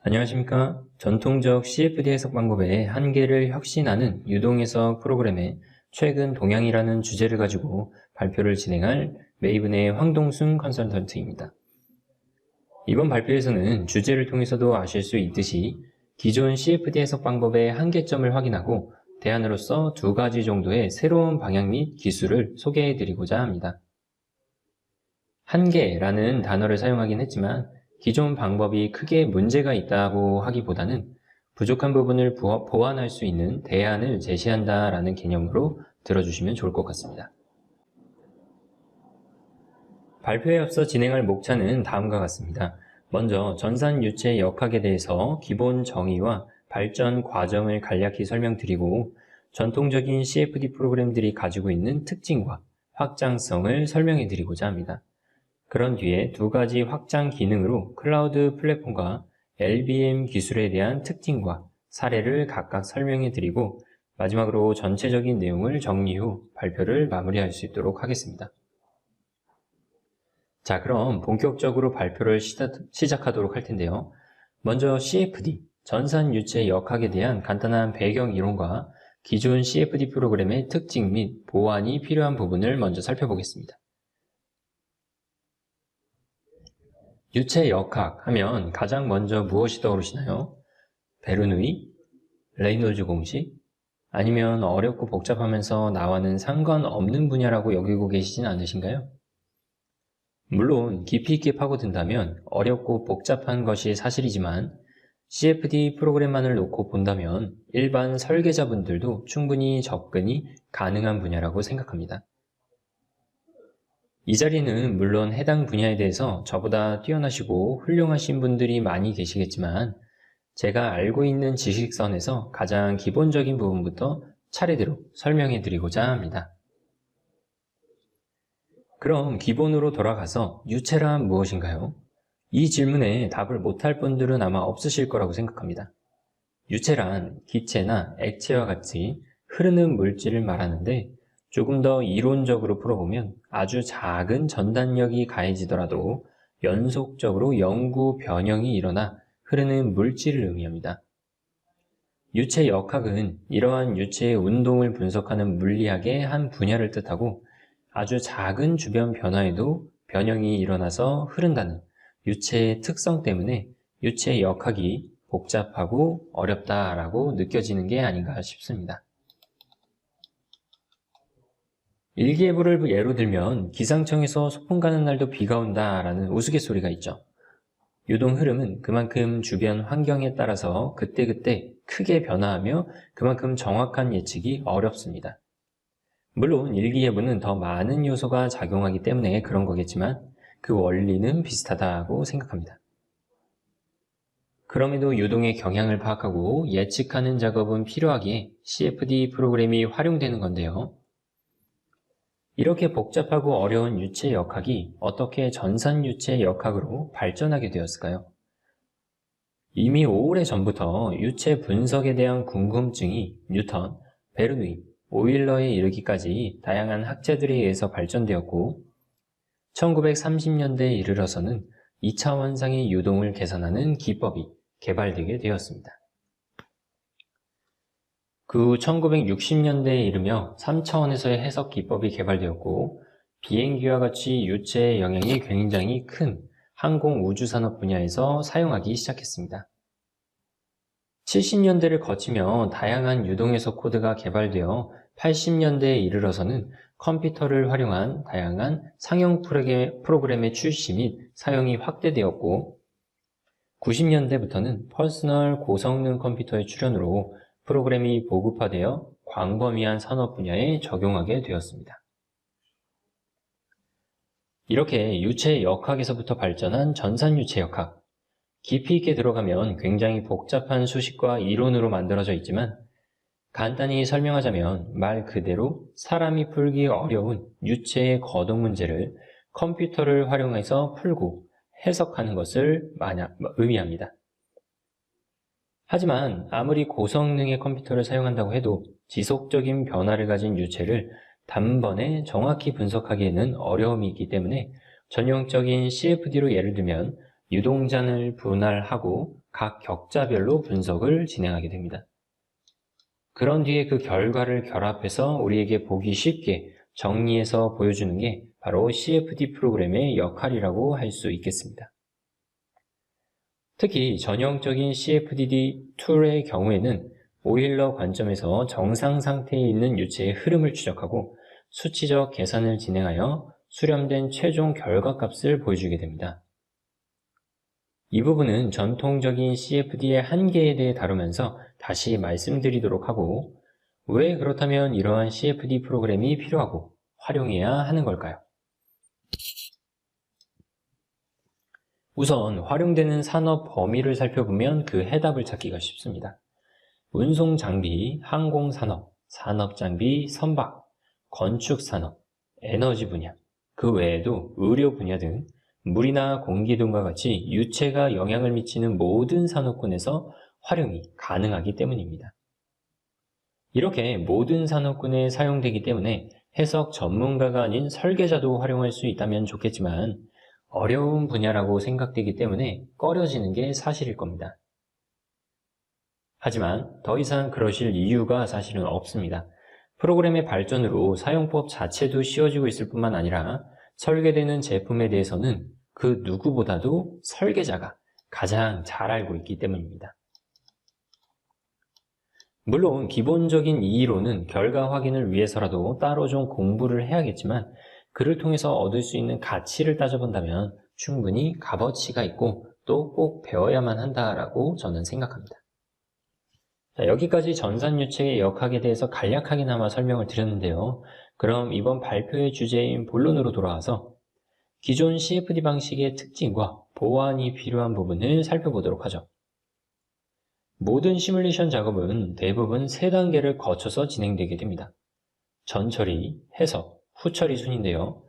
안녕하십니까. 전통적 CFD 해석 방법의 한계를 혁신하는 유동해석 프로그램의 최근 동향이라는 주제를 가지고 발표를 진행할 메이븐의 황동순 컨설턴트입니다. 이번 발표에서는 주제를 통해서도 아실 수 있듯이 기존 CFD 해석 방법의 한계점을 확인하고 대안으로서 두 가지 정도의 새로운 방향 및 기술을 소개해드리고자 합니다. 한계라는 단어를 사용하긴 했지만 기존 방법이 크게 문제가 있다고 하기보다는 부족한 부분을 보완할 수 있는 대안을 제시한다라는 개념으로 들어주시면 좋을 것 같습니다. 발표에 앞서 진행할 목차는 다음과 같습니다. 먼저 전산유체 역학에 대해서 기본 정의와 발전 과정을 간략히 설명드리고 전통적인 CFD 프로그램들이 가지고 있는 특징과 확장성을 설명해드리고자 합니다. 그런 뒤에 두 가지 확장 기능으로 클라우드 플랫폼과 LBM 기술에 대한 특징과 사례를 각각 설명해 드리고 마지막으로 전체적인 내용을 정리 후 발표를 마무리할 수 있도록 하겠습니다. 자, 그럼 본격적으로 발표를 시작하도록 할 텐데요. 먼저 CFD, 전산유체 역학에 대한 간단한 배경 이론과 기존 CFD 프로그램의 특징 및 보완이 필요한 부분을 먼저 살펴보겠습니다. 유체 역학 하면 가장 먼저 무엇이 떠오르시나요? 베르누이? 레이놀즈 공식? 아니면 어렵고 복잡하면서 나와는 상관없는 분야라고 여기고 계시진 않으신가요? 물론 깊이 있게 파고든다면 어렵고 복잡한 것이 사실이지만 CFD 프로그램만을 놓고 본다면 일반 설계자분들도 충분히 접근이 가능한 분야라고 생각합니다. 이 자리는 물론 해당 분야에 대해서 저보다 뛰어나시고 훌륭하신 분들이 많이 계시겠지만 제가 알고 있는 지식선에서 가장 기본적인 부분부터 차례대로 설명해 드리고자 합니다. 그럼 기본으로 돌아가서 유체란 무엇인가요? 이 질문에 답을 못할 분들은 아마 없으실 거라고 생각합니다. 유체란 기체나 액체와 같이 흐르는 물질을 말하는데 조금 더 이론적으로 풀어보면 아주 작은 전단력이 가해지더라도 연속적으로 영구 변형이 일어나 흐르는 물질을 의미합니다. 유체 역학은 이러한 유체의 운동을 분석하는 물리학의 한 분야를 뜻하고 아주 작은 주변 변화에도 변형이 일어나서 흐른다는 유체의 특성 때문에 유체 역학이 복잡하고 어렵다라고 느껴지는 게 아닌가 싶습니다. 일기예보를 예로 들면 기상청에서 소풍 가는 날도 비가 온다라는 우스갯소리가 있죠. 유동 흐름은 그만큼 주변 환경에 따라서 그때그때 크게 변화하며 그만큼 정확한 예측이 어렵습니다. 물론 일기예보는 더 많은 요소가 작용하기 때문에 그런 거겠지만 그 원리는 비슷하다고 생각합니다. 그럼에도 유동의 경향을 파악하고 예측하는 작업은 필요하기에 CFD 프로그램이 활용되는 건데요. 이렇게 복잡하고 어려운 유체 역학이 어떻게 전산유체 역학으로 발전하게 되었을까요? 이미 오래전부터 유체 분석에 대한 궁금증이 뉴턴, 베르누이, 오일러에 이르기까지 다양한 학자들에 의해서 발전되었고 1930년대에 이르러서는 2차원상의 유동을 계산하는 기법이 개발되게 되었습니다. 그 후 1960년대에 이르며 3차원에서의 해석 기법이 개발되었고 비행기와 같이 유체의 영향이 굉장히 큰 항공 우주산업 분야에서 사용하기 시작했습니다. 70년대를 거치며 다양한 유동해석 코드가 개발되어 80년대에 이르러서는 컴퓨터를 활용한 다양한 상용 프로그램의 출시 및 사용이 확대되었고 90년대부터는 퍼스널 고성능 컴퓨터의 출현으로 프로그램이 보급화되어 광범위한 산업 분야에 적용하게 되었습니다. 이렇게 유체 역학에서부터 발전한 전산유체 역학, 깊이 있게 들어가면 굉장히 복잡한 수식과 이론으로 만들어져 있지만 간단히 설명하자면 말 그대로 사람이 풀기 어려운 유체의 거동 문제를 컴퓨터를 활용해서 풀고 해석하는 것을 의미합니다. 하지만 아무리 고성능의 컴퓨터를 사용한다고 해도 지속적인 변화를 가진 유체를 단번에 정확히 분석하기에는 어려움이 있기 때문에 전형적인 CFD로 예를 들면 유동잔을 분할하고 각 격자별로 분석을 진행하게 됩니다. 그런 뒤에 그 결과를 결합해서 우리에게 보기 쉽게 정리해서 보여주는 게 바로 CFD 프로그램의 역할이라고 할 수 있겠습니다. 특히 전형적인 CFD 툴의 경우에는 오일러 관점에서 정상 상태에 있는 유체의 흐름을 추적하고 수치적 계산을 진행하여 수렴된 최종 결과값을 보여주게 됩니다. 이 부분은 전통적인 CFD의 한계에 대해 다루면서 다시 말씀드리도록 하고, 왜 그렇다면 이러한 CFD 프로그램이 필요하고 활용해야 하는 걸까요? 우선 활용되는 산업 범위를 살펴보면 그 해답을 찾기가 쉽습니다. 운송장비, 항공산업, 산업장비, 선박, 건축산업, 에너지 분야, 그 외에도 의료 분야 등 물이나 공기 등과 같이 유체가 영향을 미치는 모든 산업군에서 활용이 가능하기 때문입니다. 이렇게 모든 산업군에 사용되기 때문에 해석 전문가가 아닌 설계자도 활용할 수 있다면 좋겠지만 어려운 분야라고 생각되기 때문에 꺼려지는 게 사실일 겁니다. 하지만 더 이상 그러실 이유가 사실은 없습니다. 프로그램의 발전으로 사용법 자체도 쉬워지고 있을 뿐만 아니라 설계되는 제품에 대해서는 그 누구보다도 설계자가 가장 잘 알고 있기 때문입니다. 물론 기본적인 이론은 결과 확인을 위해서라도 따로 좀 공부를 해야겠지만 그를 통해서 얻을 수 있는 가치를 따져본다면 충분히 값어치가 있고 또 꼭 배워야만 한다라고 저는 생각합니다. 자, 여기까지 전산유체의 역학에 대해서 간략하게나마 설명을 드렸는데요. 그럼 이번 발표의 주제인 본론으로 돌아와서 기존 CFD 방식의 특징과 보완이 필요한 부분을 살펴보도록 하죠. 모든 시뮬레이션 작업은 대부분 3단계를 거쳐서 진행되게 됩니다. 전처리, 해석, 후처리 순인데요.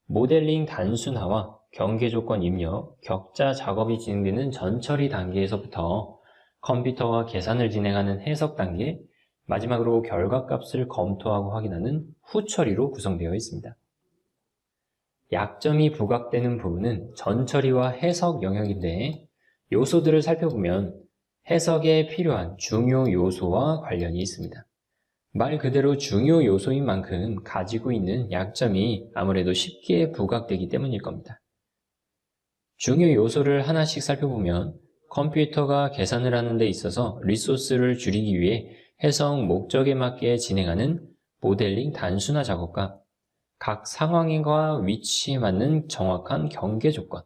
모델링 단순화와 경계 조건 입력, 격자 작업이 진행되는 전처리 단계에서부터 컴퓨터와 계산을 진행하는 해석 단계, 마지막으로 결과값을 검토하고 확인하는 후처리로 구성되어 있습니다. 약점이 부각되는 부분은 전처리와 해석 영역인데 요소들을 살펴보면 해석에 필요한 중요 요소와 관련이 있습니다. 말 그대로 중요 요소인 만큼 가지고 있는 약점이 아무래도 쉽게 부각되기 때문일 겁니다. 중요 요소를 하나씩 살펴보면 컴퓨터가 계산을 하는 데 있어서 리소스를 줄이기 위해 해석 목적에 맞게 진행하는 모델링 단순화 작업과 각 상황과 위치에 맞는 정확한 경계 조건,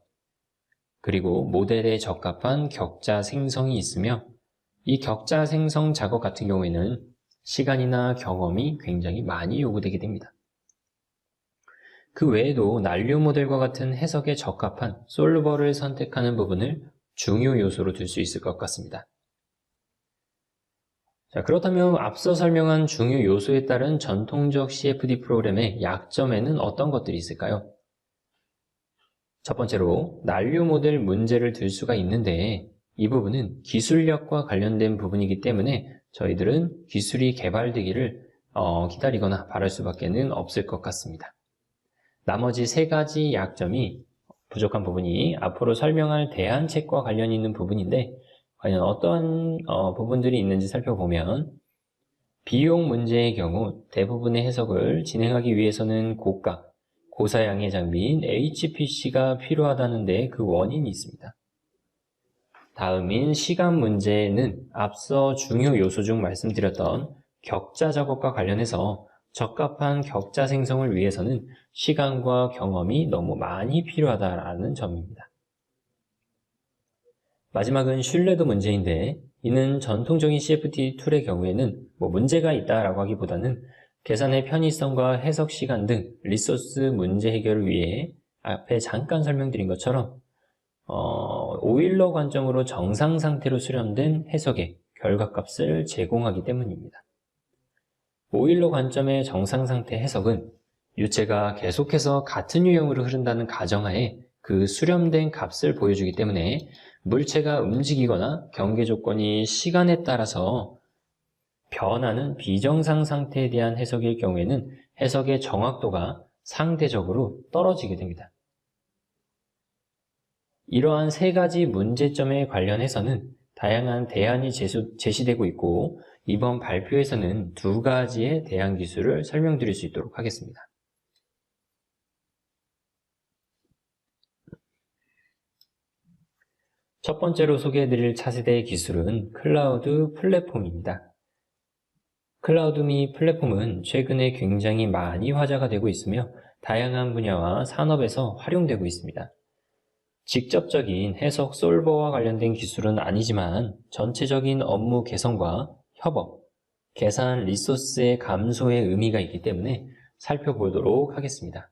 그리고 모델에 적합한 격자 생성이 있으며 이 격자 생성 작업 같은 경우에는 시간이나 경험이 굉장히 많이 요구되게 됩니다. 그 외에도 난류 모델과 같은 해석에 적합한 솔버를 선택하는 부분을 중요 요소로 둘 수 있을 것 같습니다. 자, 그렇다면 앞서 설명한 중요 요소에 따른 전통적 CFD 프로그램의 약점에는 어떤 것들이 있을까요? 첫 번째로 난류 모델 문제를 들 수가 있는데 이 부분은 기술력과 관련된 부분이기 때문에 저희들은 기술이 개발되기를 기다리거나 바랄 수밖에 없을 것 같습니다. 나머지 3가지 약점이 부족한 부분이 앞으로 설명할 대안책과 관련이 있는 부분인데 과연 어떤 부분들이 있는지 살펴보면 비용 문제의 경우 대부분의 해석을 진행하기 위해서는 고가, 고사양의 장비인 HPC가 필요하다는 데 그 원인이 있습니다. 다음인 시간 문제는 앞서 중요 요소 중 말씀드렸던 격자 작업과 관련해서 적합한 격자 생성을 위해서는 시간과 경험이 너무 많이 필요하다는 점입니다. 마지막은 신뢰도 문제인데 이는 전통적인 CFD 툴의 경우에는 문제가 있다라고 하기보다는 계산의 편의성과 해석 시간 등 리소스 문제 해결을 위해 앞에 잠깐 설명드린 것처럼 오일러 관점으로 정상 상태로 수렴된 해석의 결과값을 제공하기 때문입니다. 오일러 관점의 정상 상태 해석은 유체가 계속해서 같은 유형으로 흐른다는 가정하에 그 수렴된 값을 보여주기 때문에 물체가 움직이거나 경계 조건이 시간에 따라서 변하는 비정상 상태에 대한 해석일 경우에는 해석의 정확도가 상대적으로 떨어지게 됩니다. 이러한 3가지 문제점에 관련해서는 다양한 대안이 제시되고 있고 이번 발표에서는 두 가지의 대안 기술을 설명드릴 수 있도록 하겠습니다. 첫 번째로 소개해드릴 차세대 기술은 클라우드 플랫폼입니다. 클라우드 및 플랫폼은 최근에 굉장히 많이 화제가 되고 있으며 다양한 분야와 산업에서 활용되고 있습니다. 직접적인 해석 솔버와 관련된 기술은 아니지만 전체적인 업무 개선과 협업, 계산 리소스의 감소의 의미가 있기 때문에 살펴보도록 하겠습니다.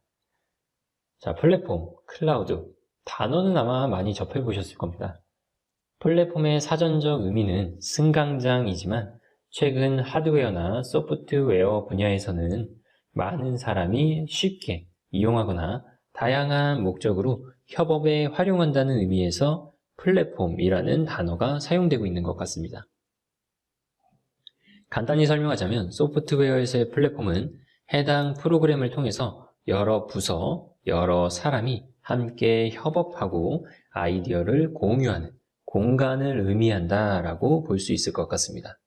자, 플랫폼, 클라우드. 단어는 아마 많이 접해보셨을 겁니다. 플랫폼의 사전적 의미는 승강장이지만 최근 하드웨어나 소프트웨어 분야에서는 많은 사람이 쉽게 이용하거나 다양한 목적으로 협업에 활용한다는 의미에서 플랫폼이라는 단어가 사용되고 있는 것 같습니다. 간단히 설명하자면 소프트웨어에서의 플랫폼은 해당 프로그램을 통해서 여러 부서, 여러 사람이 함께 협업하고 아이디어를 공유하는 공간을 의미한다라고 볼 수 있을 것 같습니다.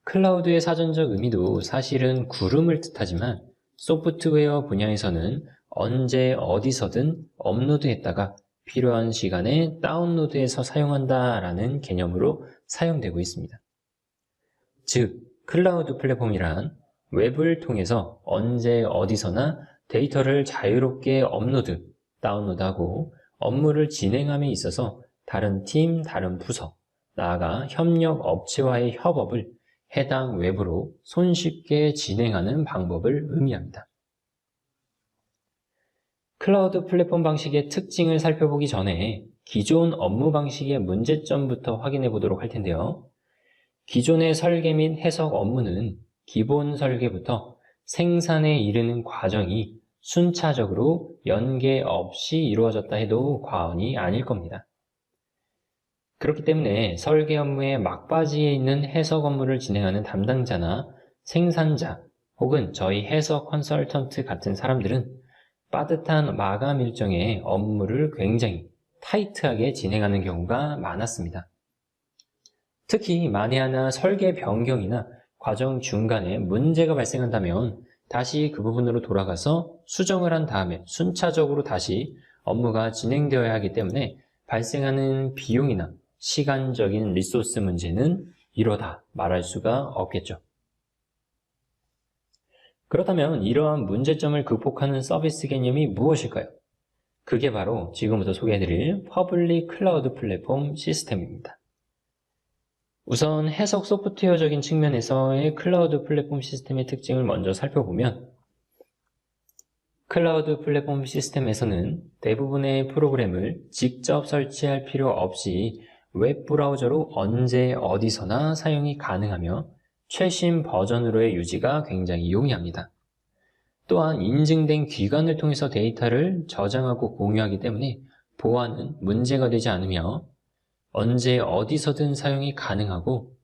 클라우드의 사전적 의미도 사실은 구름을 뜻하지만 소프트웨어 분야에서는 언제 어디서든 업로드했다가 필요한 시간에 다운로드해서 사용한다라는 개념으로 사용되고 있습니다. 즉, 클라우드 플랫폼이란 웹을 통해서 언제 어디서나 데이터를 자유롭게 업로드, 다운로드하고 업무를 진행함에 있어서 다른 팀, 다른 부서, 나아가 협력 업체와의 협업을 해당 웹으로 손쉽게 진행하는 방법을 의미합니다. 클라우드 플랫폼 방식의 특징을 살펴보기 전에 기존 업무 방식의 문제점부터 확인해 보도록 할 텐데요. 기존의 설계 및 해석 업무는 기본 설계부터 생산에 이르는 과정이 순차적으로 연계 없이 이루어졌다 해도 과언이 아닐 겁니다. 그렇기 때문에 설계 업무의 막바지에 있는 해석 업무를 진행하는 담당자나 생산자 혹은 저희 해석 컨설턴트 같은 사람들은 빠듯한 마감 일정의 업무를 굉장히 타이트하게 진행하는 경우가 많았습니다. 특히 만에 하나 설계 변경이나 과정 중간에 문제가 발생한다면 다시 그 부분으로 돌아가서 수정을 한 다음에 순차적으로 다시 업무가 진행되어야 하기 때문에 발생하는 비용이나 시간적인 리소스 문제는 이러다 말할 수가 없겠죠. 그렇다면 이러한 문제점을 극복하는 서비스 개념이 무엇일까요? 그게 바로 지금부터 소개해드릴 퍼블릭 클라우드 플랫폼 시스템입니다. 우선 해석 소프트웨어적인 측면에서의 클라우드 플랫폼 시스템의 특징을 먼저 살펴보면 클라우드 플랫폼 시스템에서는 대부분의 프로그램을 직접 설치할 필요 없이 웹 브라우저로 언제 어디서나 사용이 가능하며 최신 버전으로의 유지가 굉장히 용이합니다. 또한 인증된 기관을 통해서 데이터를 저장하고 공유하기 때문에 보안은 문제가 되지 않으며 언제 어디서든 사용이 가능하고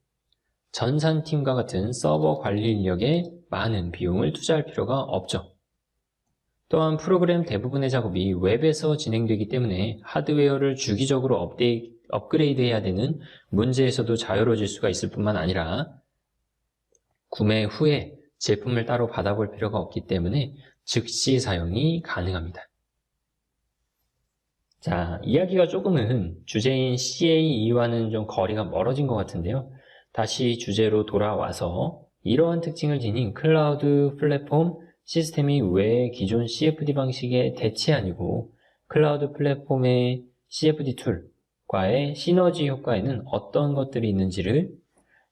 전산팀과 같은 서버 관리 인력에 많은 비용을 투자할 필요가 없죠. 또한 프로그램 대부분의 작업이 웹에서 진행되기 때문에 하드웨어를 주기적으로 업그레이드해야 되는 문제에서도 자유로워질 수가 있을 뿐만 아니라 구매 후에 제품을 따로 받아볼 필요가 없기 때문에 즉시 사용이 가능합니다. 자, 이야기가 조금은 주제인 CAE와는 좀 거리가 멀어진 것 같은데요. 다시 주제로 돌아와서 이러한 특징을 지닌 클라우드 플랫폼 시스템이 왜 기존 CFD 방식의 대체 아니고 클라우드 플랫폼의 CFD 툴과의 시너지 효과에는 어떤 것들이 있는지를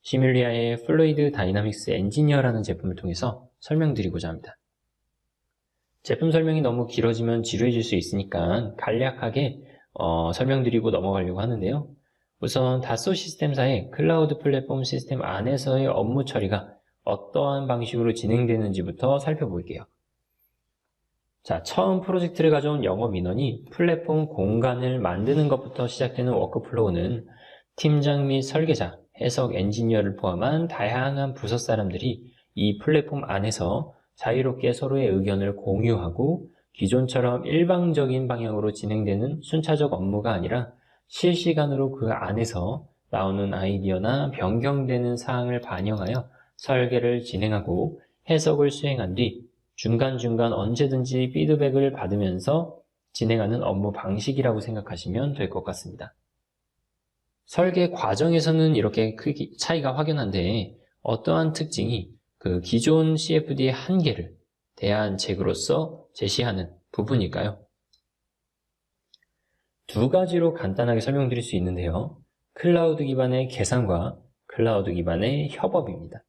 시뮬리아의 플루이드 다이나믹스 엔지니어라는 제품을 통해서 설명드리고자 합니다. 제품 설명이 너무 길어지면 지루해질 수 있으니까 간략하게 설명드리고 넘어가려고 하는데요. 우선 다소 시스템사의 클라우드 플랫폼 시스템 안에서의 업무 처리가 어떠한 방식으로 진행되는지부터 살펴볼게요. 자, 처음 프로젝트를 가져온 영업 인원이 플랫폼 공간을 만드는 것부터 시작되는 워크플로우는 팀장 및 설계자, 해석 엔지니어를 포함한 다양한 부서 사람들이 이 플랫폼 안에서 자유롭게 서로의 의견을 공유하고 기존처럼 일방적인 방향으로 진행되는 순차적 업무가 아니라 실시간으로 그 안에서 나오는 아이디어나 변경되는 사항을 반영하여 설계를 진행하고 해석을 수행한 뒤 중간중간 언제든지 피드백을 받으면서 진행하는 업무 방식이라고 생각하시면 될 것 같습니다. 설계 과정에서는 이렇게 크게 차이가 확연한데 어떠한 특징이 그 기존 CFD의 한계를 대안책으로서 제시하는 부분일까요? 두 가지로 간단하게 설명드릴 수 있는데요. 클라우드 기반의 계산과 클라우드 기반의 협업입니다.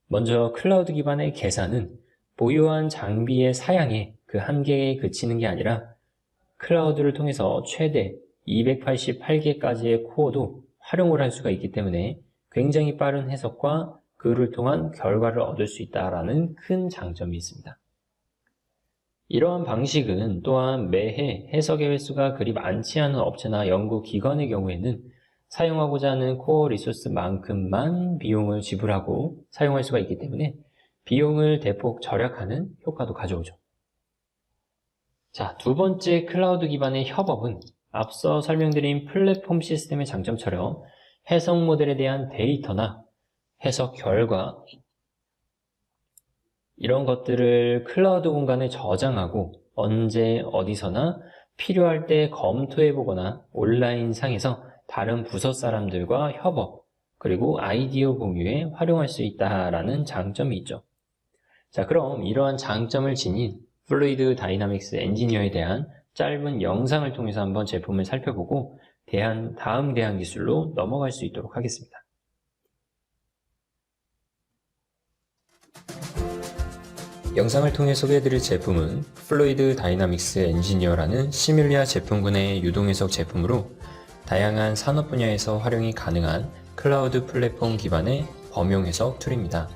먼저 클라우드 기반의 계산은 보유한 장비의 사양에 그 한계에 그치는 게 아니라 클라우드를 통해서 최대 288개까지의 코어도 활용을 할 수가 있기 때문에 굉장히 빠른 해석과 그를 통한 결과를 얻을 수 있다는 큰 장점이 있습니다. 이러한 방식은 또한 매해 해석의 횟수가 그리 많지 않은 업체나 연구기관의 경우에는 사용하고자 하는 코어 리소스만큼만 비용을 지불하고 사용할 수가 있기 때문에 비용을 대폭 절약하는 효과도 가져오죠. 자, 두 번째 클라우드 기반의 협업은 앞서 설명드린 플랫폼 시스템의 장점처럼 해석 모델에 대한 데이터나 해석 결과 이런 것들을 클라우드 공간에 저장하고 언제 어디서나 필요할 때 검토해보거나 온라인 상에서 다른 부서 사람들과 협업 그리고 아이디어 공유에 활용할 수 있다라는 장점이 있죠. 자, 그럼 이러한 장점을 지닌 플루이드 다이나믹스 엔지니어에 대한 짧은 영상을 통해서 한번 제품을 살펴보고 다음 대안 기술로 넘어갈 수 있도록 하겠습니다. 영상을 통해 소개해드릴 제품은 플루이드 다이나믹스 엔지니어라는 시뮬리아 제품군의 유동해석 제품으로 다양한 산업 분야에서 활용이 가능한 클라우드 플랫폼 기반의 범용 해석 툴입니다.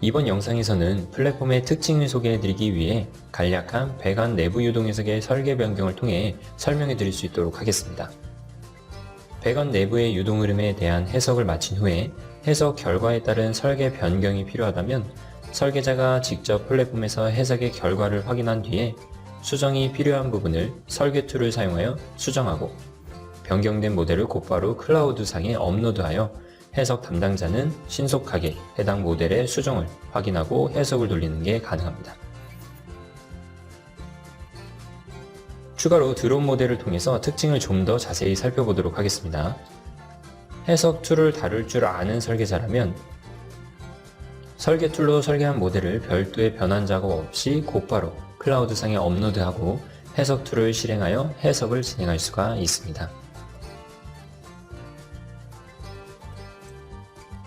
이번 영상에서는 플랫폼의 특징을 소개해드리기 위해 간략한 배관 내부 유동해석의 설계 변경을 통해 설명해드릴 수 있도록 하겠습니다. 배관 내부의 유동 흐름에 대한 해석을 마친 후에 해석 결과에 따른 설계 변경이 필요하다면 설계자가 직접 플랫폼에서 해석의 결과를 확인한 뒤에 수정이 필요한 부분을 설계 툴을 사용하여 수정하고 변경된 모델을 곧바로 클라우드상에 업로드하여 해석 담당자는 신속하게 해당 모델의 수정을 확인하고 해석을 돌리는 게 가능합니다. 추가로 드론 모델을 통해서 특징을 좀 더 자세히 살펴보도록 하겠습니다. 해석 툴을 다룰 줄 아는 설계자라면 설계 툴로 설계한 모델을 별도의 변환 작업 없이 곧바로 클라우드상에 업로드하고 해석 툴을 실행하여 해석을 진행할 수가 있습니다.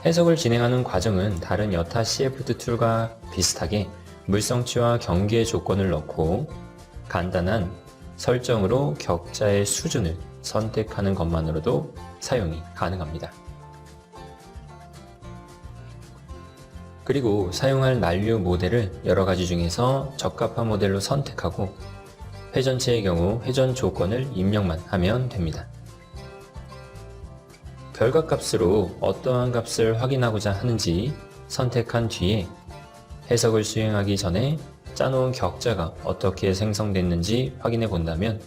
해석을 진행하는 과정은 다른 여타 CFD 툴과 비슷하게 물성치와 경계 조건을 넣고 간단한 설정으로 격자의 수준을 선택하는 것만으로도 사용이 가능합니다. 그리고 사용할 난류 모델을 여러 가지 중에서 적합한 모델로 선택하고 회전체의 경우 회전 조건을 입력만 하면 됩니다. 결과값으로 어떠한 값을 확인하고자 하는지 선택한 뒤에 해석을 수행하기 전에 짜놓은 격자가 어떻게 생성됐는지 확인해 본다면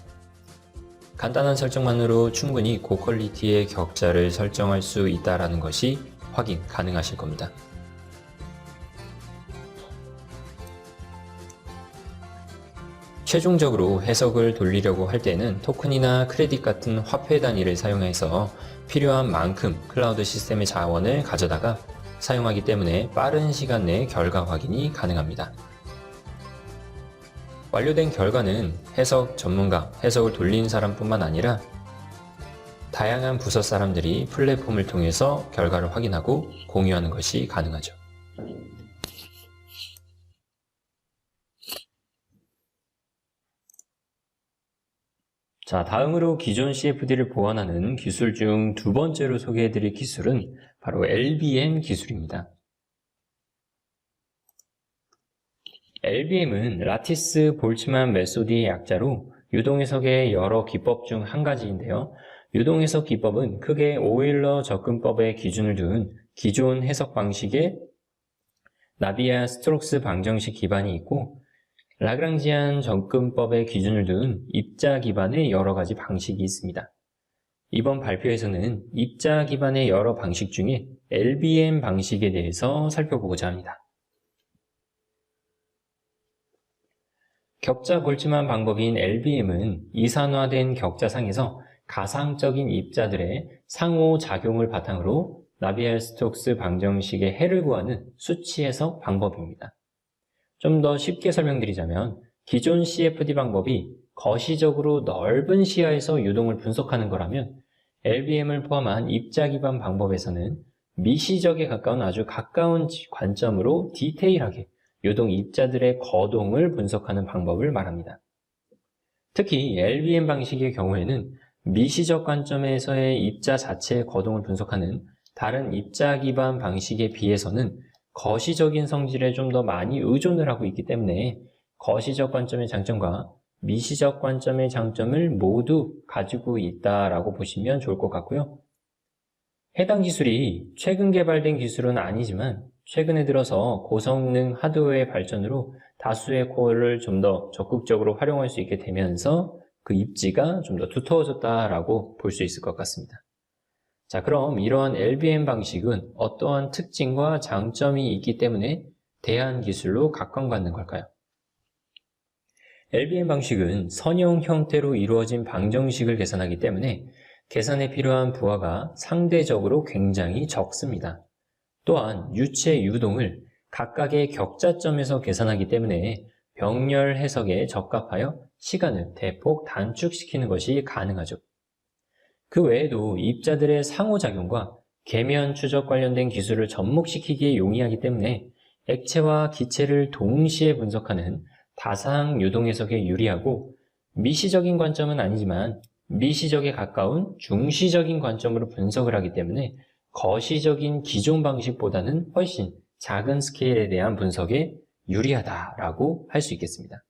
간단한 설정만으로 충분히 고퀄리티의 격자를 설정할 수 있다는 것이 확인 가능하실 겁니다. 최종적으로 해석을 돌리려고 할 때는 토큰이나 크레딧 같은 화폐 단위를 사용해서 필요한 만큼 클라우드 시스템의 자원을 가져다가 사용하기 때문에 빠른 시간 내에 결과 확인이 가능합니다. 완료된 결과는 해석 전문가, 해석을 돌린 사람뿐만 아니라 다양한 부서 사람들이 플랫폼을 통해서 결과를 확인하고 공유하는 것이 가능하죠. 자, 다음으로 기존 CFD를 보완하는 기술 중 두 번째로 소개해드릴 기술은 바로 LBM 기술입니다. LBM은 라티스 볼츠만 메소디의 약자로 유동해석의 여러 기법 중 한 가지인데요. 유동해석 기법은 크게 오일러 접근법에 기준을 둔 기존 해석 방식의 나비아 스트록스 방정식 기반이 있고 라그랑지안 접근법의 기준을 둔 입자 기반의 여러 가지 방식이 있습니다. 이번 발표에서는 입자 기반의 여러 방식 중에 LBM 방식에 대해서 살펴보고자 합니다. 격자 볼츠만 방법인 LBM은 이산화된 격자상에서 가상적인 입자들의 상호작용을 바탕으로 나비알-스톡스 방정식의 해를 구하는 수치 해석 방법입니다. 좀 더 쉽게 설명드리자면 기존 CFD 방법이 거시적으로 넓은 시야에서 유동을 분석하는 거라면 LBM을 포함한 입자 기반 방법에서는 미시적에 가까운 아주 가까운 관점으로 디테일하게 유동 입자들의 거동을 분석하는 방법을 말합니다. 특히 LBM 방식의 경우에는 미시적 관점에서의 입자 자체의 거동을 분석하는 다른 입자 기반 방식에 비해서는 거시적인 성질에 좀 더 많이 의존을 하고 있기 때문에 거시적 관점의 장점과 미시적 관점의 장점을 모두 가지고 있다라고 보시면 좋을 것 같고요. 해당 기술이 최근 개발된 기술은 아니지만 최근에 들어서 고성능 하드웨어의 발전으로 다수의 코어를 좀 더 적극적으로 활용할 수 있게 되면서 그 입지가 좀 더 두터워졌다라고 볼 수 있을 것 같습니다. 자, 그럼 이러한 LBM 방식은 어떠한 특징과 장점이 있기 때문에 대안 기술로 각광받는 걸까요? LBM 방식은 선형 형태로 이루어진 방정식을 계산하기 때문에 계산에 필요한 부하가 상대적으로 굉장히 적습니다. 또한 유체 유동을 각각의 격자점에서 계산하기 때문에 병렬 해석에 적합하여 시간을 대폭 단축시키는 것이 가능하죠. 그 외에도 입자들의 상호작용과 계면 추적 관련된 기술을 접목시키기에 용이하기 때문에 액체와 기체를 동시에 분석하는 다상 유동 해석에 유리하고 미시적인 관점은 아니지만 미시적에 가까운 중시적인 관점으로 분석을 하기 때문에 거시적인 기존 방식보다는 훨씬 작은 스케일에 대한 분석에 유리하다라고 할 수 있겠습니다.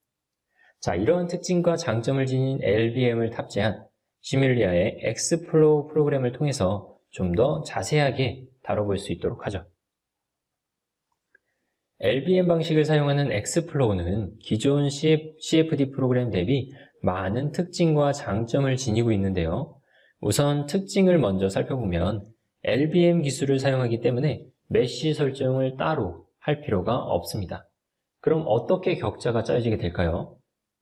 자, 이러한 특징과 장점을 지닌 LBM을 탑재한 시뮬리아의 엑스플로우 프로그램을 통해서 좀 더 자세하게 다뤄볼 수 있도록 하죠. LBM 방식을 사용하는 엑스플로우는 기존 CFD 프로그램 대비 많은 특징과 장점을 지니고 있는데요. 우선 특징을 먼저 살펴보면 LBM 기술을 사용하기 때문에 메쉬 설정을 따로 할 필요가 없습니다. 그럼 어떻게 격자가 짜여지게 될까요?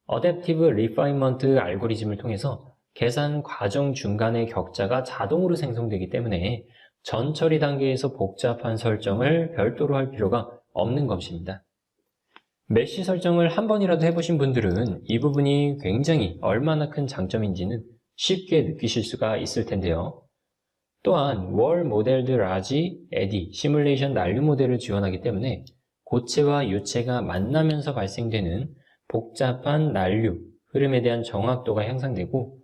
어댑티브 리파인먼트 알고리즘을 통해서 계산 과정 중간에 격자가 자동으로 생성되기 때문에 전 처리 단계에서 복잡한 설정을 별도로 할 필요가 없는 것입니다. 메쉬 설정을 한 번이라도 해보신 분들은 이 부분이 굉장히 얼마나 큰 장점인지는 쉽게 느끼실 수가 있을 텐데요. 또한 월 모델드 라지 에디 시뮬레이션 난류 모델을 지원하기 때문에 고체와 유체가 만나면서 발생되는 복잡한 난류 흐름에 대한 정확도가 향상되고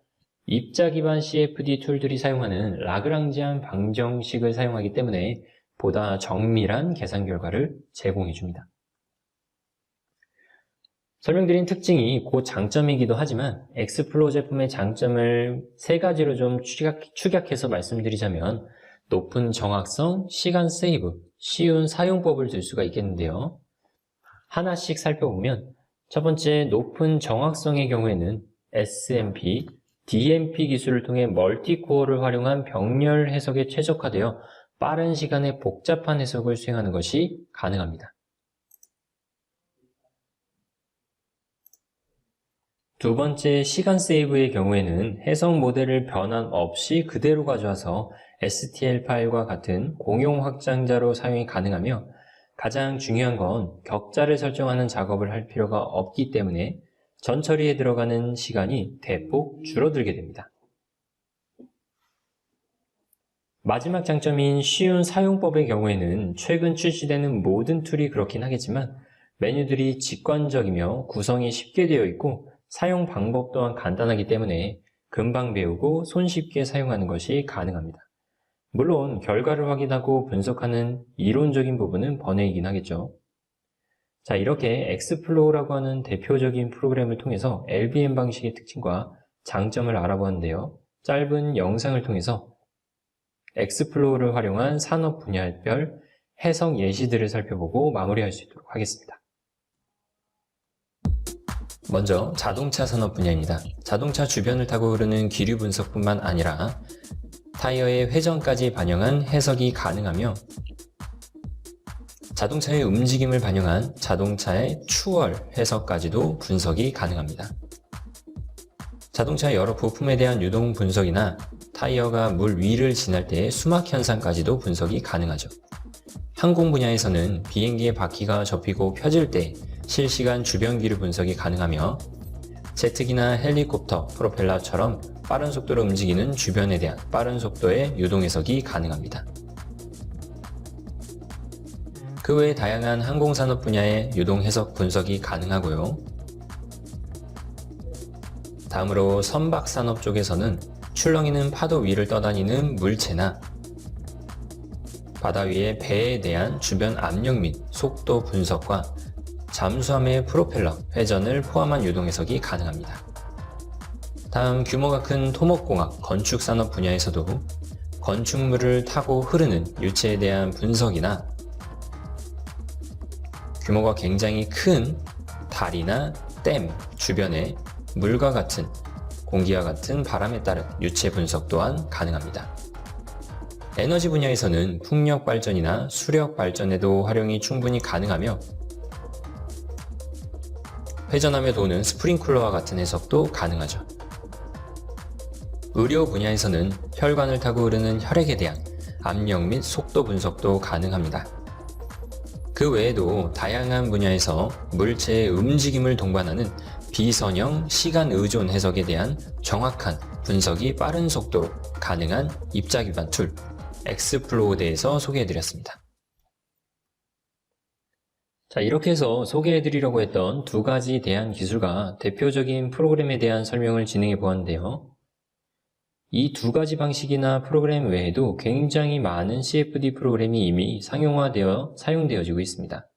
입자 기반 CFD 툴들이 사용하는 라그랑지안 방정식을 사용하기 때문에 보다 정밀한 계산 결과를 제공해 줍니다. 설명드린 특징이 곧 장점이기도 하지만 엑스플로우 제품의 장점을 세 가지로 좀 축약해서 말씀드리자면 높은 정확성, 시간 세이브, 쉬운 사용법을 들 수가 있겠는데요. 하나씩 살펴보면 첫 번째 높은 정확성의 경우에는 SMP, DMP 기술을 통해 멀티코어를 활용한 병렬 해석에 최적화되어 빠른 시간에 복잡한 해석을 수행하는 것이 가능합니다. 두 번째 시간 세이브의 경우에는 해석 모델을 변환 없이 그대로 가져와서 STL 파일과 같은 공용 확장자로 사용이 가능하며 가장 중요한 건 격자를 설정하는 작업을 할 필요가 없기 때문에 전 처리에 들어가는 시간이 대폭 줄어들게 됩니다. 마지막 장점인 쉬운 사용법의 경우에는 최근 출시되는 모든 툴이 그렇긴 하겠지만 메뉴들이 직관적이며 구성이 쉽게 되어 있고 사용 방법 또한 간단하기 때문에 금방 배우고 손쉽게 사용하는 것이 가능합니다. 물론 결과를 확인하고 분석하는 이론적인 부분은 번외이긴 하겠죠. 자, 이렇게 엑스플로우라고 하는 대표적인 프로그램을 통해서 LBM 방식의 특징과 장점을 알아보았는데요. 짧은 영상을 통해서 엑스플로우를 활용한 산업 분야별 해석 예시들을 살펴보고 마무리할 수 있도록 하겠습니다. 먼저 자동차 산업 분야입니다. 자동차 주변을 타고 흐르는 기류 분석뿐만 아니라 타이어의 회전까지 반영한 해석이 가능하며 자동차의 움직임을 반영한 자동차의 추월 해석까지도 분석이 가능합니다. 자동차의 여러 부품에 대한 유동 분석이나 타이어가 물 위를 지날 때의 수막 현상까지도 분석이 가능하죠. 항공 분야에서는 비행기의 바퀴가 접히고 펴질 때 실시간 주변 기류 분석이 가능하며 제트기나 헬리콥터, 프로펠러처럼 빠른 속도로 움직이는 주변에 대한 빠른 속도의 유동 해석이 가능합니다. 그 외에 다양한 항공산업 분야의 유동 해석 분석이 가능하고요. 다음으로 선박산업 쪽에서는 출렁이는 파도 위를 떠다니는 물체나 바다 위의 배에 대한 주변 압력 및 속도 분석과 잠수함의 프로펠러, 회전을 포함한 유동 해석이 가능합니다. 다음 규모가 큰 토목공학, 건축산업 분야에서도 건축물을 타고 흐르는 유체에 대한 분석이나 규모가 굉장히 큰 다리나 댐 주변에 물과 같은 공기와 같은 바람에 따른 유체 분석 또한 가능합니다. 에너지 분야에서는 풍력 발전이나 수력 발전에도 활용이 충분히 가능하며 회전하며 도는 스프링클러와 같은 해석도 가능하죠. 의료 분야에서는 혈관을 타고 흐르는 혈액에 대한 압력 및 속도 분석도 가능합니다. 그 외에도 다양한 분야에서 물체의 움직임을 동반하는 비선형 시간 의존 해석에 대한 정확한 분석이 빠른 속도로 가능한 입자 기반 툴 엑스플로어에 대해서 소개해드렸습니다. 자, 이렇게 해서 소개해드리려고 했던 두 가지 대안 기술과 대표적인 프로그램에 대한 설명을 진행해 보았는데요. 이 두 가지 방식이나 프로그램 외에도 굉장히 많은 CFD 프로그램이 이미 상용화되어 사용되어지고 있습니다.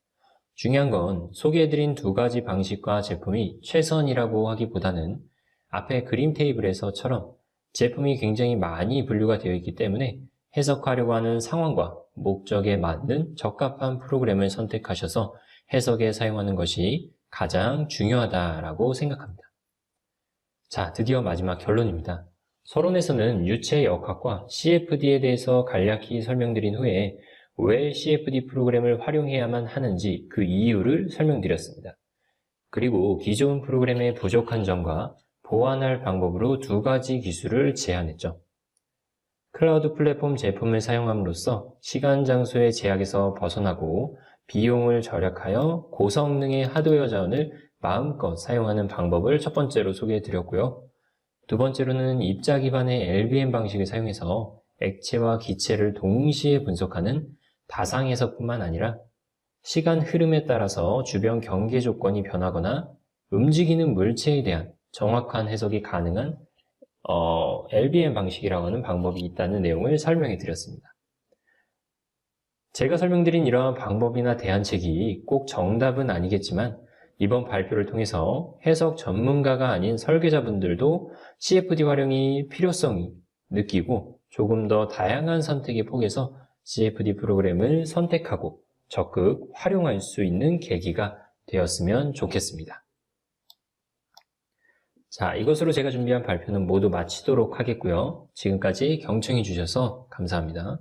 중요한 건 소개해드린 두 가지 방식과 제품이 최선이라고 하기보다는 앞에 그림 테이블에서처럼 제품이 굉장히 많이 분류가 되어 있기 때문에 해석하려고 하는 상황과 목적에 맞는 적합한 프로그램을 선택하셔서 해석에 사용하는 것이 가장 중요하다라고 생각합니다. 자, 드디어 마지막 결론입니다. 서론에서는 유체 역학과 CFD에 대해서 간략히 설명드린 후에 왜 CFD 프로그램을 활용해야만 하는지 그 이유를 설명드렸습니다. 그리고 기존 프로그램의 부족한 점과 보완할 방법으로 두 가지 기술을 제안했죠. 클라우드 플랫폼 제품을 사용함으로써 시간 장소의 제약에서 벗어나고 비용을 절약하여 고성능의 하드웨어 자원을 마음껏 사용하는 방법을 첫 번째로 소개해드렸고요. 두 번째로는 입자 기반의 LBM 방식을 사용해서 액체와 기체를 동시에 분석하는 다상 해석뿐만 아니라 시간 흐름에 따라서 주변 경계 조건이 변하거나 움직이는 물체에 대한 정확한 해석이 가능한 LBM 방식이라고 하는 방법이 있다는 내용을 설명해 드렸습니다. 제가 설명드린 이러한 방법이나 대안책이 꼭 정답은 아니겠지만 이번 발표를 통해서 해석 전문가가 아닌 설계자분들도 CFD 활용이 필요성이 느끼고 조금 더 다양한 선택의 폭에서 CFD 프로그램을 선택하고 적극 활용할 수 있는 계기가 되었으면 좋겠습니다. 자, 이것으로 제가 준비한 발표는 모두 마치도록 하겠고요. 지금까지 경청해 주셔서 감사합니다.